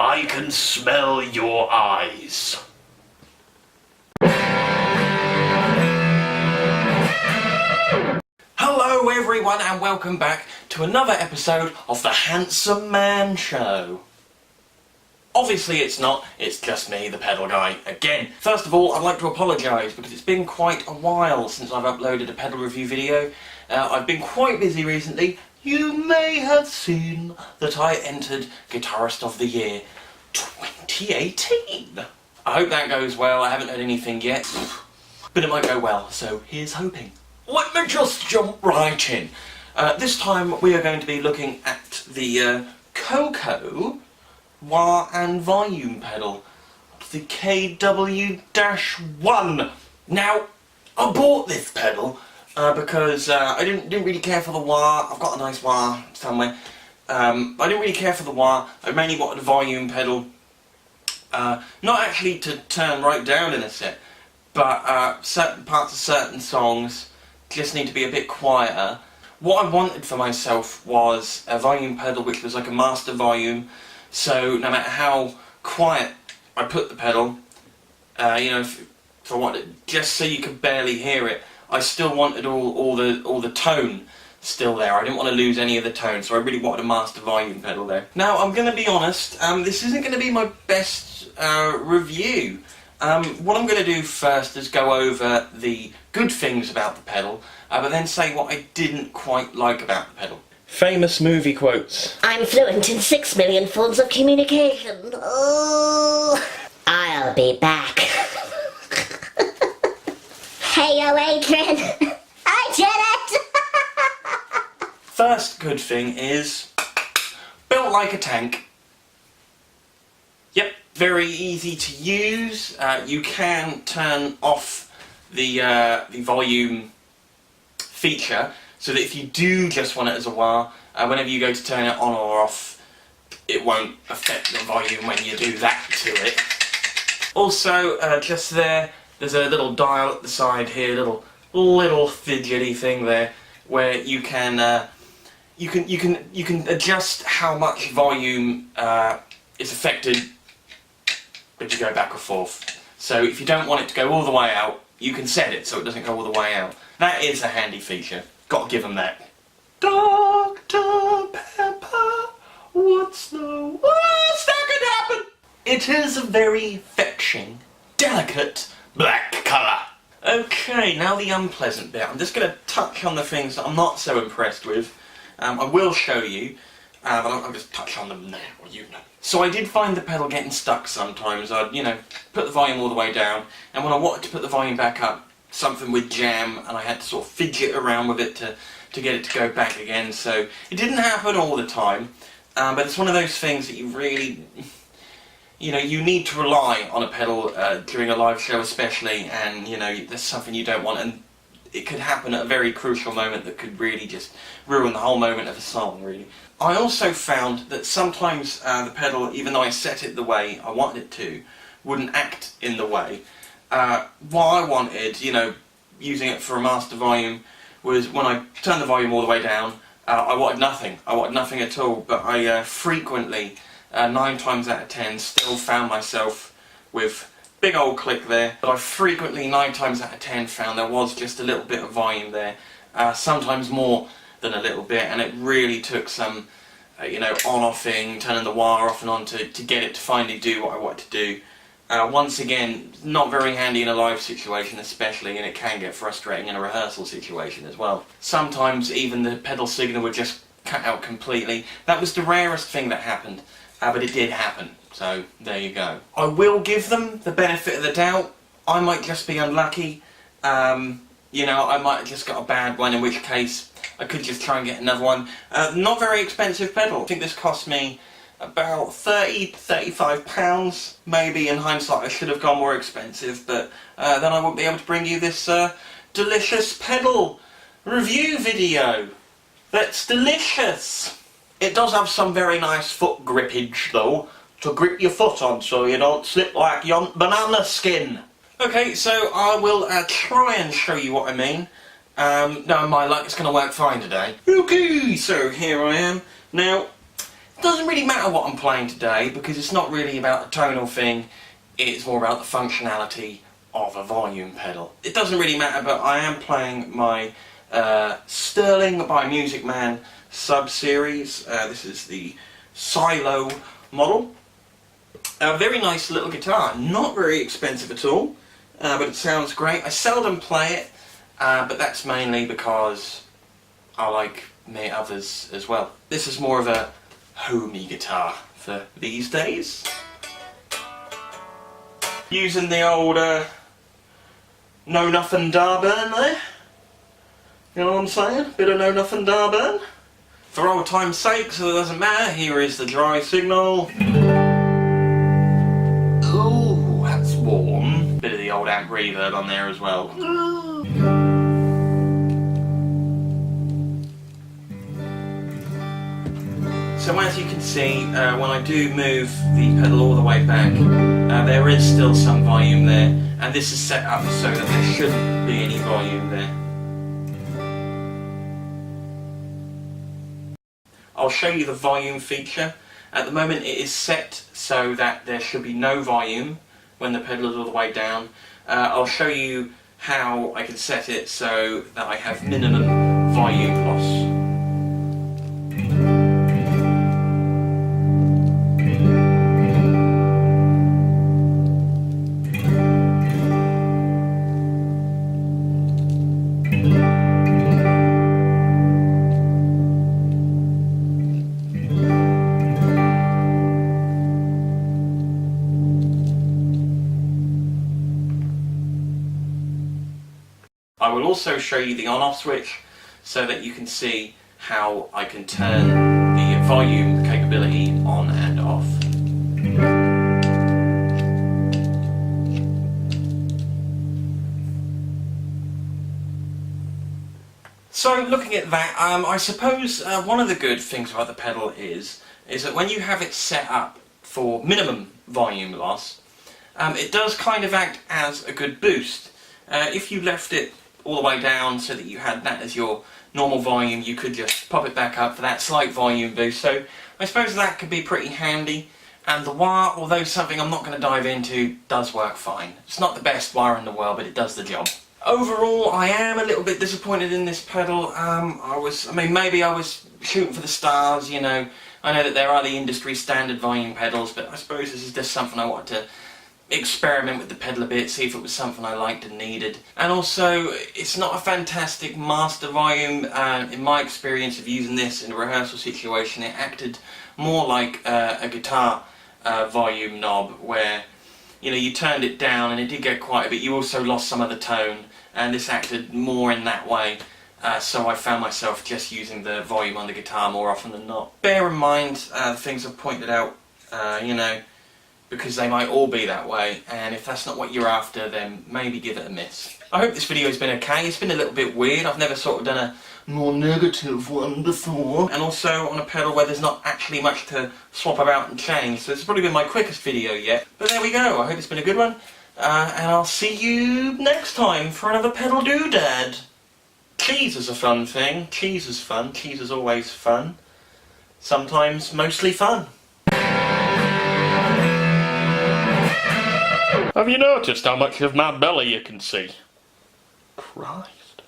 I can smell your eyes. Hello everyone and welcome back to another episode of the Handsome Man Show. Obviously it's not, it's just me, the pedal guy, again. First of all, I'd like to apologise because it's been quite a while since I've uploaded a pedal review video. I've been quite busy recently. You may have seen that I entered Guitarist of the Year 2018. I hope that goes well. I haven't heard anything yet, but it might go well, so here's hoping. Let me just jump right in. This time we are going to be looking at the KOKKO Wah and Volume pedal, the KW-1. Now, I bought this pedal because I didn't really care for the wah. I've got a nice wah somewhere. I didn't really care for the wah. I mainly wanted a volume pedal, not actually to turn right down in a set, but certain parts of certain songs just need to be a bit quieter. What I wanted for myself was a volume pedal which was like a master volume, so no matter how quiet I put the pedal, you know, if I wanted, just so you could barely hear it, I still wanted all the tone still there. I didn't want to lose any of the tone, so I really wanted a master volume pedal there. Now I'm going to be honest, this isn't going to be my best review. What I'm going to do first is go over the good things about the pedal, but then say what I didn't quite like about the pedal. Famous movie quotes. I'm fluent in 6 million forms of communication. Oh, I'll be back. Hey-o, Adrian. I did it! First good thing is, built like a tank. Yep, very easy to use. You can turn off the volume feature, so that if you do just want it as a wah, whenever you go to turn it on or off, it won't affect the volume when you do that to it. Also, just there's a little dial at the side here, little fidgety thing there, where you can adjust how much volume is affected if you go back or forth. So if you don't want it to go all the way out, you can set it so it doesn't go all the way out. That is a handy feature. Gotta give them that. Dr. Pepper, what's the worst that could happen? It is a very fetching, delicate black colour. Okay, now the unpleasant bit. I'm just going to touch on the things that I'm not so impressed with. I will show you, but I'll just touch on them now, you know. So I did find the pedal getting stuck sometimes. I'd, you know, put the volume all the way down, and when I wanted to put the volume back up, something would jam, and I had to sort of fidget around with it to get it to go back again. So it didn't happen all the time, but it's one of those things that you really, you know, you need to rely on a pedal during a live show especially, and you know, there's something you don't want, and it could happen at a very crucial moment that could really just ruin the whole moment of a song, really. I also found that sometimes the pedal, even though I set it the way I wanted it to, wouldn't act in the way. What I wanted, you know, using it for a master volume, was when I turned the volume all the way down, I wanted nothing. I wanted nothing at all, but I frequently, 9 times out of 10, still found myself with big old click there, but I frequently, 9 times out of 10, found there was just a little bit of volume there, sometimes more than a little bit, and it really took some, you know, on-offing, turning the wire off and on to get it to finally do what I wanted to do. Once again, not very handy in a live situation especially, and it can get frustrating in a rehearsal situation as well. Sometimes even the pedal signal would just cut out completely. That was the rarest thing that happened, but it did happen, so there you go. I will give them the benefit of the doubt. I might just be unlucky. You know, I might have just got a bad one, in which case I could just try and get another one. Not very expensive pedal. I think this cost me about £30 to £35. Maybe in hindsight I should have gone more expensive, but then I wouldn't be able to bring you this delicious pedal review video. That's delicious! It does have some very nice foot grippage though, to grip your foot on so you don't slip like your banana skin. Okay, so I will try and show you what I mean. No, my luck, it's going to work fine today. Okay, so here I am. Now, It doesn't really matter what I'm playing today because it's not really about a tonal thing, it's more about the functionality of a volume pedal. It doesn't really matter, but I am playing my Sterling by Music Man sub-series. This is the Silo model. A very nice little guitar, not very expensive at all, but it sounds great. I seldom play it, but that's mainly because I like many others as well. This is more of a homey guitar for these days. Using the old No Nothing Darburn there. You know what I'm saying? Bit of No Nothing Darburn. For old time's sake, so it doesn't matter, here is the dry signal. Ooh, that's warm. Bit of the old amp reverb on there as well. So as you can see, when I do move the pedal all the way back, there is still some volume there, and this is set up so that there shouldn't be any volume there. I'll show you the volume feature. At the moment it is set so that there should be no volume when the pedal is all the way down. I'll show you how I can set it so that I have minimum volume loss. I will also show you the on-off switch so that you can see how I can turn the volume capability on and off. So looking at that, I suppose one of the good things about the pedal is that when you have it set up for minimum volume loss, it does kind of act as a good boost. If you left it all the way down so that you had that as your normal volume, you could just pop it back up for that slight volume boost. So I suppose that could be pretty handy. And the wah, although something I'm not going to dive into, does work fine. It's not the best wah in the world, but it does the job. Overall, I am a little bit disappointed in this pedal. Maybe I was shooting for the stars, you know. I know that there are the industry standard volume pedals, but I suppose this is just something I wanted to experiment with the pedal a bit, see if it was something I liked and needed. And also, it's not a fantastic master volume. In my experience of using this in a rehearsal situation, it acted more like a guitar volume knob, where you turned it down and it did get quite a bit. You also lost some of the tone, and this acted more in that way. So I found myself just using the volume on the guitar more often than not. Bear in mind the things I've pointed out, because they might all be that way, and if that's not what you're after, then maybe give it a miss. I hope this video's been okay. It's been a little bit weird. I've never sort of done a more negative one before, and also on a pedal where there's not actually much to swap about and change, so it's probably been my quickest video yet. But there we go. I hope it's been a good one, and I'll see you next time for another pedal doodad. Cheese is a fun thing. Cheese is fun. Cheese is always fun. Sometimes mostly fun. Have you noticed how much of my belly you can see? Christ.